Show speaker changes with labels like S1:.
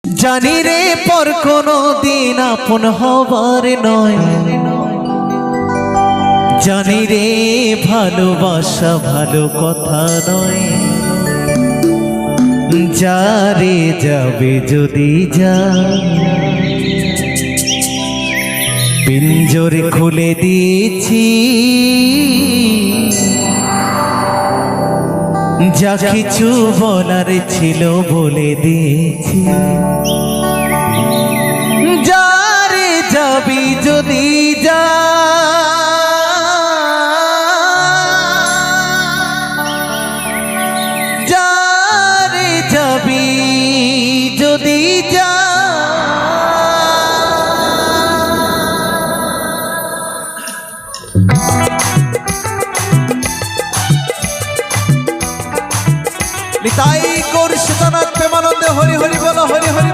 S1: জানি রে পর কোনো দিন আপন হবার নয়, জানি রে ভালোবাসা ভালো কথা নয়। যারে যাবে যদি যা, পিঞ্জরে খুলে দিয়েছি, যা কিছু বলার ছিল বলে দিয়েছি। যারে যাবি যদি যা, যারে যাবি যদি যা, নিতাই গৌর সীতানাথ প্রেমানন্দে হরি হরি বলো, হরি হরি।